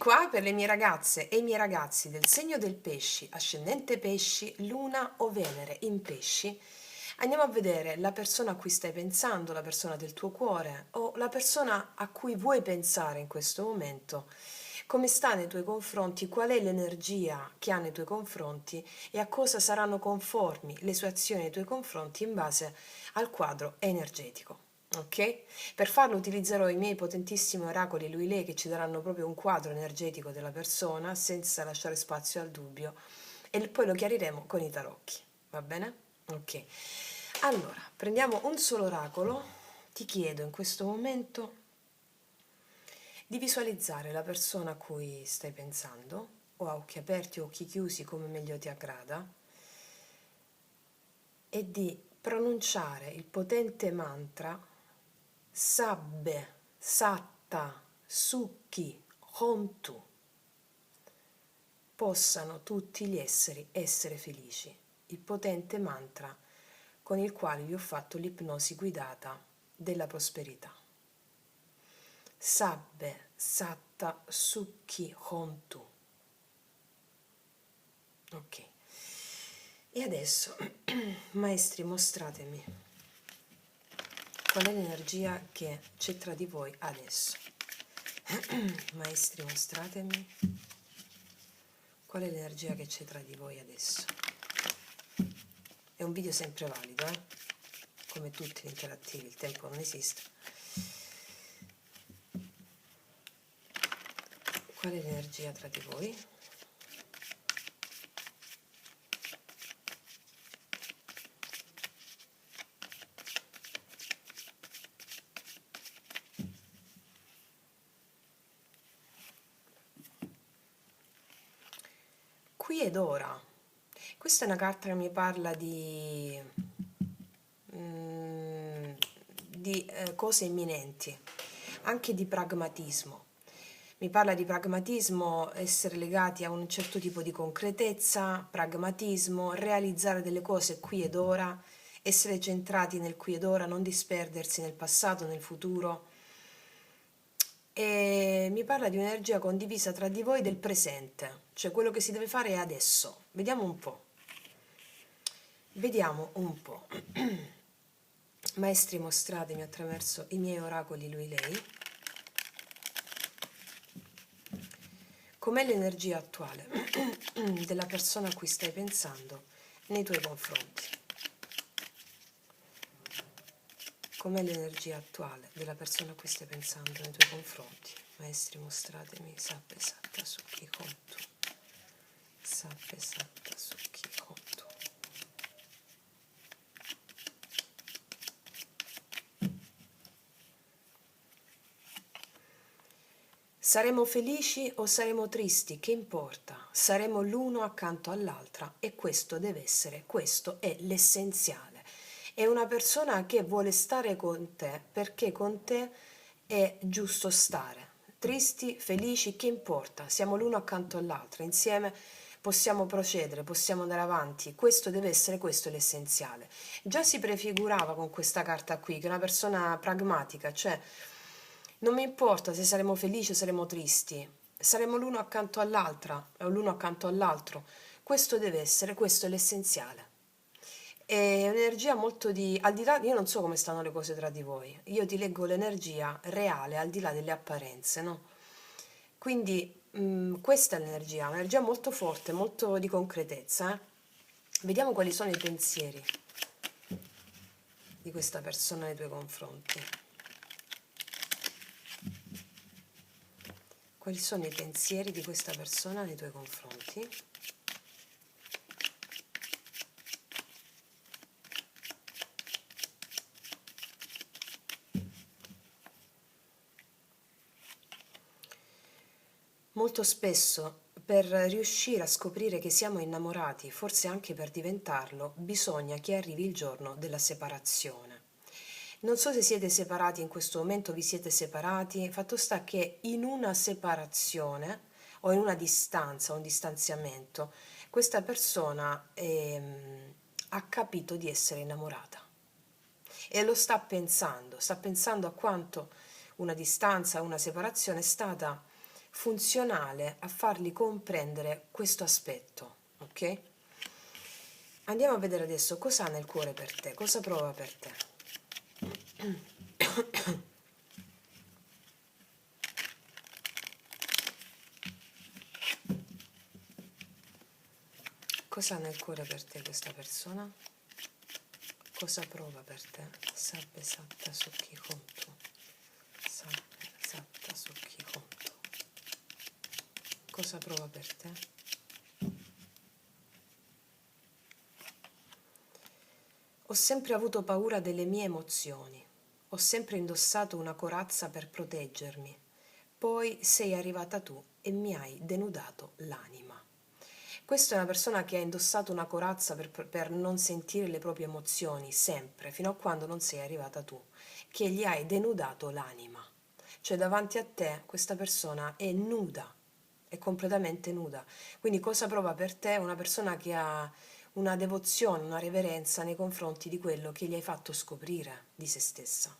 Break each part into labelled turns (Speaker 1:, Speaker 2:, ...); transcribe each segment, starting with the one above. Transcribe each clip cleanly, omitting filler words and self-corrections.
Speaker 1: qua per le mie ragazze e i miei ragazzi del segno del pesci, ascendente pesci, luna o Venere in pesci. Andiamo a vedere la persona a cui stai pensando, la persona del tuo cuore o la persona a cui vuoi pensare in questo momento. Come sta nei tuoi confronti, qual è l'energia che ha nei tuoi confronti e a cosa saranno conformi le sue azioni nei tuoi confronti in base al quadro energetico. Ok? Per farlo utilizzerò i miei potentissimi oracoli lui lei che ci daranno proprio un quadro energetico della persona senza lasciare spazio al dubbio e poi lo chiariremo con i tarocchi, va bene? Ok. Allora, prendiamo un solo oracolo. Ti chiedo in questo momento di visualizzare la persona a cui stai pensando, o a occhi aperti o occhi chiusi come meglio ti aggrada, e di pronunciare il potente mantra Sabbe, Satta, Sukhi, Hontu. Possano tutti gli essere felici. Il potente mantra con il quale vi ho fatto l'ipnosi guidata della prosperità. Sabbe, Satta, Sukhi, Hontu. Ok. E adesso, maestri, mostratemi qual è l'energia che c'è tra di voi adesso. Maestri, mostratemi qual è l'energia che c'è tra di voi adesso. È un video sempre valido, come tutti gli interattivi, il tempo non esiste. Qual è l'energia tra di voi? Qui ed ora. Questa è una carta che mi parla di cose imminenti, anche di pragmatismo. Mi parla di pragmatismo, essere legati a un certo tipo di concretezza, pragmatismo, realizzare delle cose qui ed ora, essere centrati nel qui ed ora, non disperdersi nel passato, nel futuro. E mi parla di un'energia condivisa tra di voi del presente, cioè quello che si deve fare è adesso. Vediamo un po'. Vediamo un po'. Maestri, mostratemi attraverso i miei oracoli lui lei com'è l'energia attuale della persona a cui stai pensando nei tuoi confronti. Com'è l'energia attuale della persona a cui stai pensando nei tuoi confronti. Maestri, mostratemi Sabbe, Satta, Sukhi, Hontu. Sabbe, Satta, Sukhi, Hontu. Saremo felici o saremo tristi? Che importa? Saremo l'uno accanto all'altra e questo deve essere, questo è l'essenziale. È una persona che vuole stare con te perché con te è giusto stare. Tristi, felici, che importa? Siamo l'uno accanto all'altra, insieme possiamo procedere, possiamo andare avanti. Questo deve essere, questo è l'essenziale. Già si prefigurava con questa carta qui che è una persona pragmatica, cioè non mi importa se saremo felici o saremo tristi, saremo l'uno accanto all'altra o l'uno accanto all'altro. Questo deve essere, questo è l'essenziale. È un'energia molto di, al di là, io non so come stanno le cose tra di voi, io ti leggo l'energia reale al di là delle apparenze, no? Quindi questa è l'energia, un'energia molto forte, molto di concretezza. Vediamo quali sono i pensieri di questa persona nei tuoi confronti. Quali sono i pensieri di questa persona nei tuoi confronti? Molto spesso per riuscire a scoprire che siamo innamorati, forse anche per diventarlo, bisogna che arrivi il giorno della separazione. Non so se siete separati in questo momento, vi siete separati, fatto sta che in una separazione o in una distanza, un distanziamento, questa persona ha capito di essere innamorata e lo sta pensando a quanto una distanza, una separazione è stata funzionale a fargli comprendere questo aspetto, ok? Andiamo a vedere adesso cosa ha nel cuore per te, cosa prova per te. Cosa ha nel cuore per te questa persona? Cosa prova per te? Sabbe satta sukhi hontu. Sabbe satta sukhi hontu. Cosa prova per te? Ho sempre avuto paura delle mie emozioni. Ho sempre indossato una corazza per proteggermi. Poi sei arrivata tu e mi hai denudato l'anima. Questa è una persona che ha indossato una corazza per non sentire le proprie emozioni, sempre, fino a quando non sei arrivata tu, che gli hai denudato l'anima. Cioè davanti a te questa persona è nuda, è completamente nuda. Quindi cosa prova per te? Una persona che ha una devozione, una reverenza nei confronti di quello che gli hai fatto scoprire di se stessa.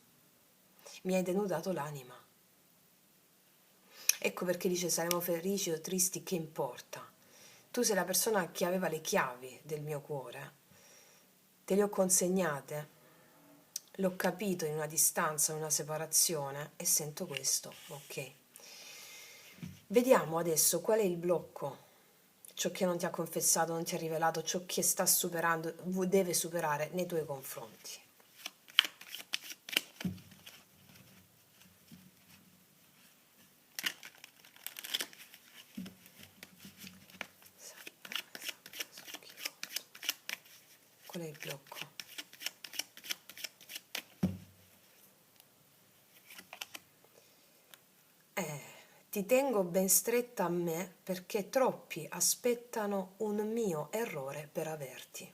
Speaker 1: Mi hai denudato l'anima. Ecco perché dice saremo felici o tristi, che importa? Tu sei la persona che aveva le chiavi del mio cuore, te le ho consegnate, l'ho capito in una distanza, in una separazione e sento questo, ok. Vediamo adesso qual è il blocco, ciò che non ti ha confessato, non ti ha rivelato, ciò che sta superando, deve superare nei tuoi confronti. Qual è il blocco? Ti tengo ben stretta a me perché troppi aspettano un mio errore per averti.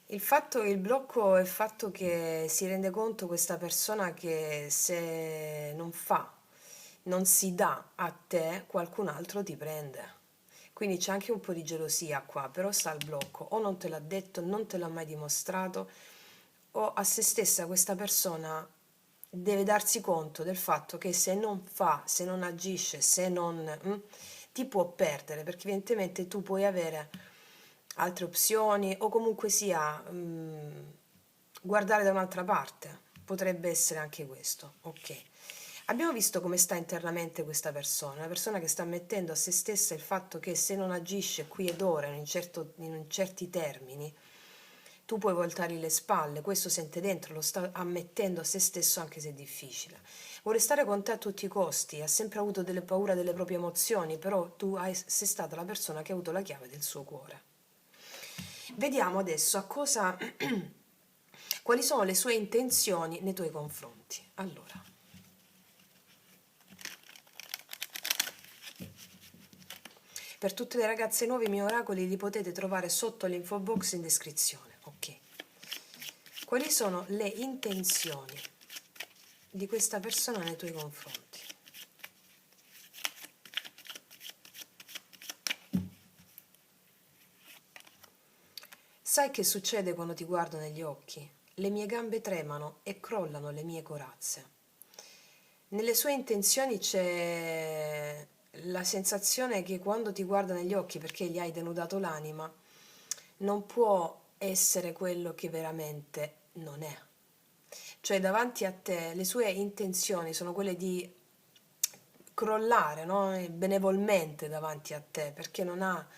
Speaker 1: Il blocco è il fatto che si rende conto questa persona che se non fa, non si dà a te, qualcun altro ti prende. Quindi c'è anche un po' di gelosia qua, però sta il blocco, o non te l'ha detto, non te l'ha mai dimostrato, o a se stessa questa persona deve darsi conto del fatto che se non fa, se non agisce, se non ti può perdere, perché evidentemente tu puoi avere altre opzioni o comunque sia guardare da un'altra parte. Potrebbe essere anche questo, ok. Abbiamo visto come sta internamente questa persona, una persona che sta mettendo a se stessa il fatto che se non agisce qui ed ora in certi termini, tu puoi voltargli le spalle, questo sente dentro, lo sta ammettendo a se stesso anche se è difficile. Vuole stare con te a tutti i costi, ha sempre avuto delle paure delle proprie emozioni, però sei stata la persona che ha avuto la chiave del suo cuore. Vediamo adesso quali sono le sue intenzioni nei tuoi confronti. Allora, per tutte le ragazze nuove i miei oracoli li potete trovare sotto l'info box in descrizione. Ok. Quali sono le intenzioni di questa persona nei tuoi confronti? Sai che succede quando ti guardo negli occhi? Le mie gambe tremano e crollano le mie corazze. Nelle sue intenzioni c'è la sensazione che quando ti guarda negli occhi perché gli hai denudato l'anima, non può essere quello che veramente non è. Cioè davanti a te le sue intenzioni sono quelle di crollare, no? Benevolmente davanti a te, perché non ha,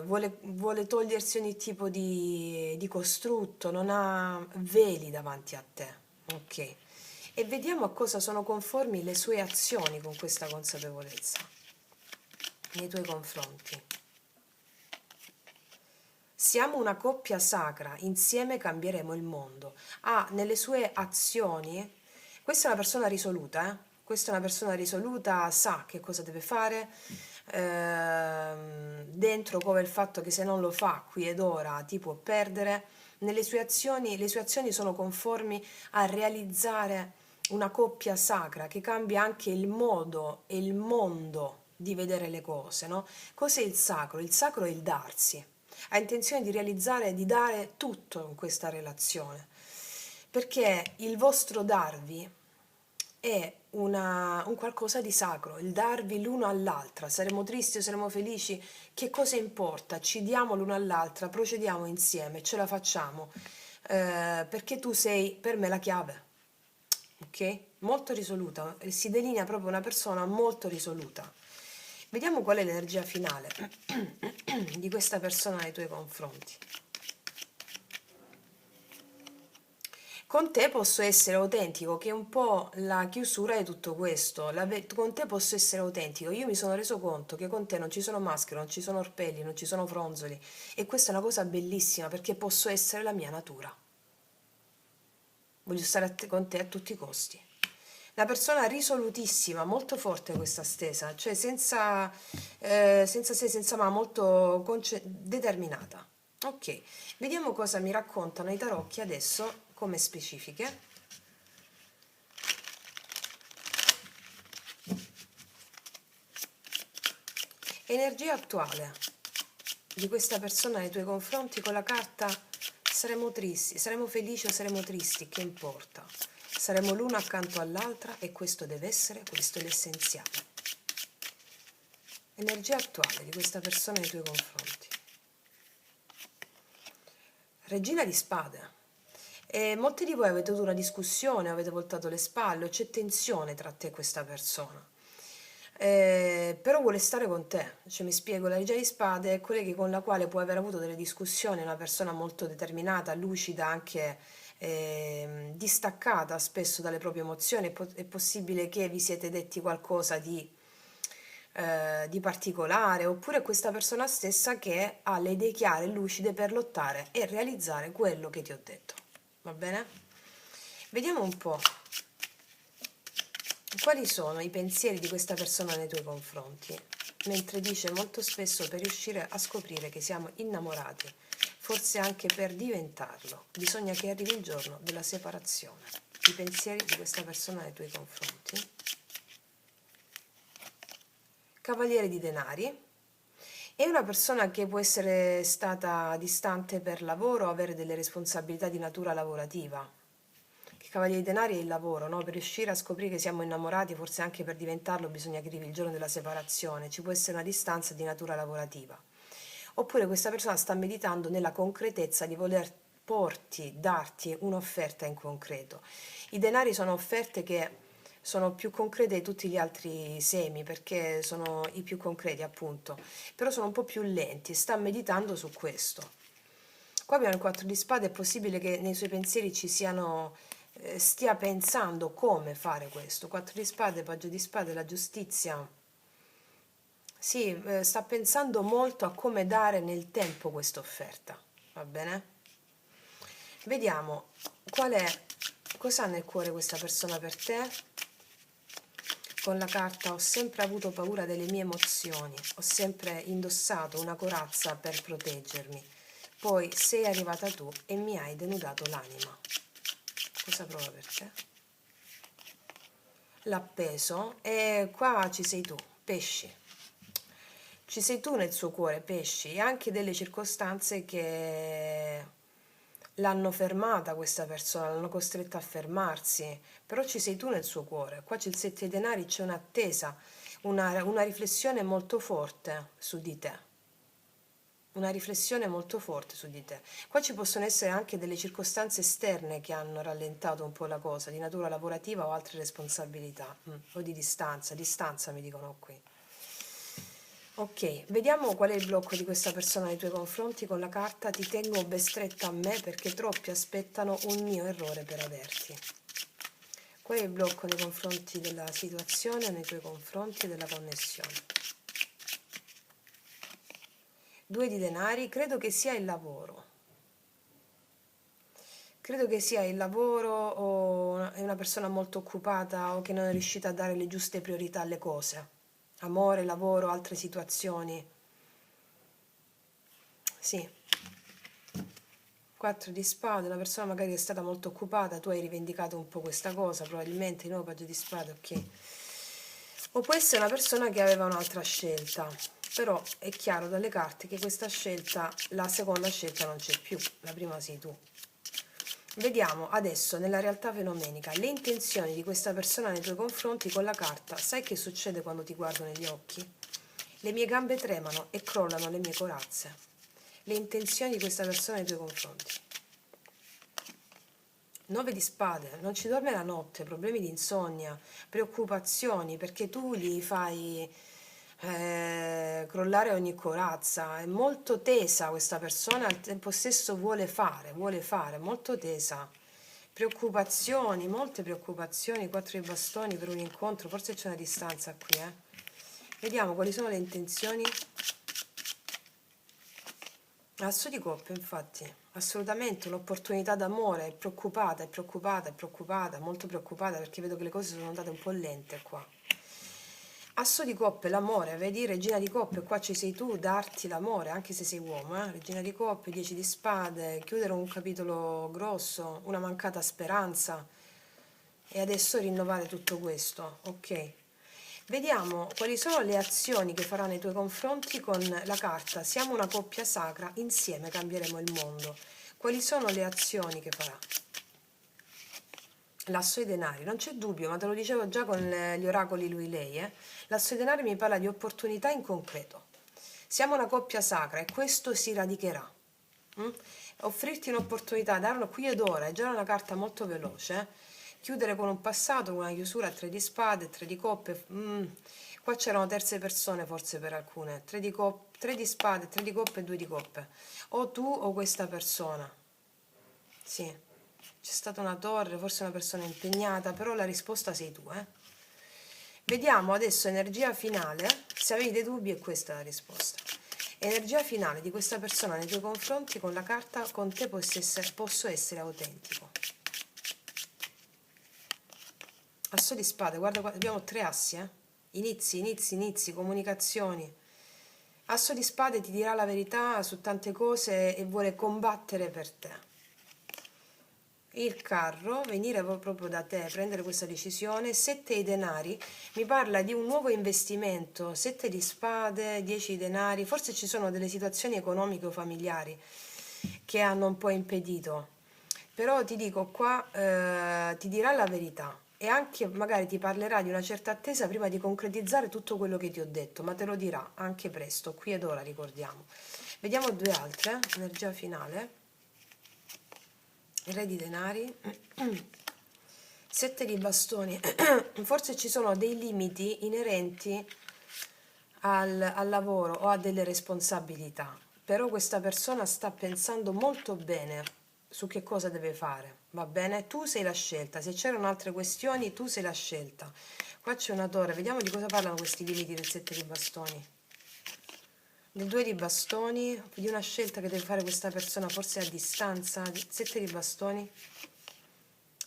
Speaker 1: vuole togliersi ogni tipo di costrutto, non ha veli davanti a te, ok? E vediamo a cosa sono conformi le sue azioni con questa consapevolezza nei tuoi confronti. Siamo una coppia sacra, insieme cambieremo il mondo. Ha nelle sue azioni, questa è una persona risoluta, questa è una persona risoluta, sa che cosa deve fare, dentro cova il fatto che se non lo fa qui ed ora ti può perdere. Nelle sue azioni, le sue azioni sono conformi a realizzare una coppia sacra che cambia anche il modo e il mondo di vedere le cose, no? Cos'è il sacro? Il sacro è il darsi. Ha intenzione di realizzare, di dare tutto in questa relazione, perché il vostro darvi è un qualcosa di sacro, il darvi l'uno all'altra. Saremo tristi o saremo felici, che cosa importa? Ci diamo l'uno all'altra, procediamo insieme, ce la facciamo, perché tu sei per me la chiave, ok? Molto risoluta, si delinea proprio una persona molto risoluta. Vediamo qual è l'energia finale di questa persona nei tuoi confronti. Con te posso essere autentico, che è un po' la chiusura di tutto questo. Con te posso essere autentico. Io mi sono reso conto che con te non ci sono maschere, non ci sono orpelli, non ci sono fronzoli. E questa è una cosa bellissima perché posso essere la mia natura. Voglio stare con te a tutti i costi. Una persona risolutissima, molto forte questa stesa, cioè senza se, senza ma, molto determinata. Ok, vediamo cosa mi raccontano i tarocchi adesso come specifiche. Energia attuale di questa persona nei tuoi confronti con la carta saremo tristi, saremo felici o saremo tristi, che importa? Saremo l'una accanto all'altra e questo deve essere, questo è l'essenziale. Energia attuale di questa persona nei tuoi confronti. Regina di spade. E molti di voi avete avuto una discussione, avete voltato le spalle, o c'è tensione tra te e questa persona. Però vuole stare con te, cioè mi spiego, la Regina di Spade è quella con la quale puoi aver avuto delle discussioni, è una persona molto determinata, lucida, anche distaccata spesso dalle proprie emozioni, è possibile che vi siete detti qualcosa di particolare, oppure questa persona stessa che ha le idee chiare e lucide per lottare e realizzare quello che ti ho detto, va bene? Vediamo un po' quali sono i pensieri di questa persona nei tuoi confronti, mentre dice molto spesso per riuscire a scoprire che siamo innamorati, forse anche per diventarlo, bisogna che arrivi il giorno della separazione. I pensieri di questa persona nei tuoi confronti. Cavaliere di denari. È una persona che può essere stata distante per lavoro o avere delle responsabilità di natura lavorativa. Il Cavaliere di denari è il lavoro, no? Per riuscire a scoprire che siamo innamorati, forse anche per diventarlo, bisogna che arrivi il giorno della separazione. Ci può essere una distanza di natura lavorativa. Oppure questa persona sta meditando nella concretezza di voler darti un'offerta in concreto. I denari sono offerte che sono più concrete di tutti gli altri semi perché sono i più concreti appunto, però sono un po' più lenti, sta meditando su questo. Qua abbiamo il 4 di spade, è possibile che nei suoi pensieri stia pensando come fare questo. 4 di spade, paggio di spade, la giustizia. Sì, sta pensando molto a come dare nel tempo questa offerta, va bene? Vediamo cosa ha nel cuore questa persona per te. Con la carta ho sempre avuto paura delle mie emozioni, ho sempre indossato una corazza per proteggermi. Poi sei arrivata tu e mi hai denudato l'anima. Cosa prova per te? L'appeso e qua ci sei tu, pesci. Ci sei tu nel suo cuore, pesci, e anche delle circostanze che l'hanno fermata questa persona, l'hanno costretta a fermarsi, però ci sei tu nel suo cuore. Qua c'è il 7 di denari, c'è un'attesa, una riflessione molto forte su di te. Una riflessione molto forte su di te. Qua ci possono essere anche delle circostanze esterne che hanno rallentato un po' la cosa, di natura lavorativa o altre responsabilità, o di distanza mi dicono qui. Ok, vediamo qual è il blocco di questa persona nei tuoi confronti con la carta ti tengo ben stretta a me perché troppi aspettano un mio errore per averti. Qual è il blocco nei confronti della situazione, nei tuoi confronti della connessione? 2 di denari, credo che sia il lavoro. Credo che sia il lavoro o è una persona molto occupata o che non è riuscita a dare le giuste priorità alle cose. Amore, lavoro, altre situazioni. Sì. 4 di spade, una persona magari è stata molto occupata, tu hai rivendicato un po' questa cosa, probabilmente di nuovo paggio di spade, ok. O può essere una persona che aveva un'altra scelta, però è chiaro dalle carte che questa scelta, la seconda scelta non c'è più, la prima sei tu. Vediamo adesso nella realtà fenomenica le intenzioni di questa persona nei tuoi confronti con la carta. Sai che succede quando ti guardo negli occhi? Le mie gambe tremano e crollano le mie corazze. Le intenzioni di questa persona nei tuoi confronti. 9 di spade, non ci dorme la notte, problemi di insonnia, preoccupazioni perché tu gli fai crollare ogni corazza. È molto tesa questa persona, al tempo stesso vuole fare, molto tesa. Preoccupazioni, molte preoccupazioni, 4 di bastoni per un incontro, forse c'è una distanza qui, eh. Vediamo quali sono le intenzioni. Asso di coppe, infatti, assolutamente un'opportunità d'amore, è preoccupata, molto preoccupata perché vedo che le cose sono andate un po' lente qua. Asso di coppe, l'amore, vedi, regina di coppe, qua ci sei tu, darti l'amore, anche se sei uomo, regina di coppe, 10 di spade, chiudere un capitolo grosso, una mancata speranza e adesso rinnovare tutto questo, ok? Vediamo quali sono le azioni che farà nei tuoi confronti con la carta siamo una coppia sacra, insieme cambieremo il mondo. Quali sono le azioni che farà? L'asso dei denari, non c'è dubbio, ma te lo dicevo già con gli oracoli lui-lei, L'asso dei denari mi parla di opportunità in concreto. Siamo una coppia sacra e questo si radicherà. Mm? Offrirti un'opportunità, darlo qui ed ora, è già una carta molto veloce. Chiudere con un passato, una chiusura a 3 di spade, 3 di coppe. Qua c'erano terze persone forse per alcune. 3 di, 3 di spade, 3 di coppe e 2 di coppe. O tu o questa persona. Sì, c'è stata una torre, forse una persona impegnata, però la risposta sei tu, Vediamo adesso energia finale. Se avevi dei dubbi è questa la risposta. Energia finale di questa persona nei tuoi confronti con la carta con te posso essere autentico. Asso di spade, guarda qua, abbiamo 3 assi, inizi, comunicazioni. Asso di spade ti dirà la verità su tante cose e vuole combattere per te. Il carro, venire proprio da te, prendere questa decisione. 7 di denari, mi parla di un nuovo investimento. 7 di spade, 10 di denari, forse ci sono delle situazioni economiche o familiari che hanno un po' impedito, però ti dico qua, ti dirà la verità e anche magari ti parlerà di una certa attesa prima di concretizzare tutto quello che ti ho detto, ma te lo dirà anche presto, qui ed ora, ricordiamo. Vediamo 2 altre, energia finale. Re di denari, 7 di bastoni. Forse ci sono dei limiti inerenti al lavoro o a delle responsabilità, però questa persona sta pensando molto bene su che cosa deve fare, va bene? Tu sei la scelta, se c'erano altre questioni tu sei la scelta. Qua c'è una torre, vediamo di cosa parlano questi limiti del 7 di bastoni. Del 2 di bastoni, di una scelta che deve fare questa persona forse a distanza. 7 di bastoni,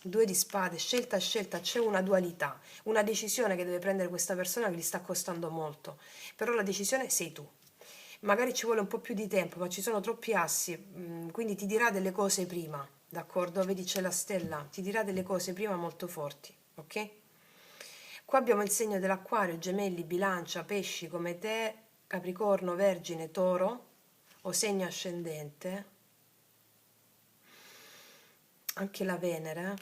Speaker 1: 2 di spade, scelta, c'è una dualità, una decisione che deve prendere questa persona che gli sta costando molto, però la decisione sei tu. Magari ci vuole un po' più di tempo, ma ci sono troppi assi, quindi ti dirà delle cose prima, d'accordo? Vedi c'è la stella, ti dirà delle cose prima molto forti, ok? Qua abbiamo il segno dell'acquario, gemelli, bilancia, pesci come te, Capricorno, Vergine, Toro o segno ascendente, anche la Venere.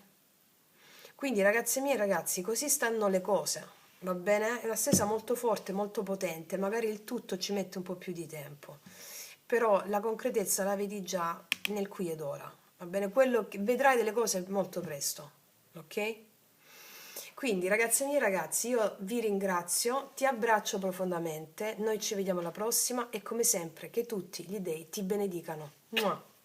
Speaker 1: Quindi ragazze mie e ragazzi, così stanno le cose, va bene? È la stesa molto forte, molto potente, magari il tutto ci mette un po' più di tempo, però la concretezza la vedi già nel qui ed ora, va bene? Quello che vedrai delle cose molto presto, ok? Quindi ragazze mie e ragazzi, io vi ringrazio, ti abbraccio profondamente, noi ci vediamo alla prossima e come sempre che tutti gli dei ti benedicano. Mua.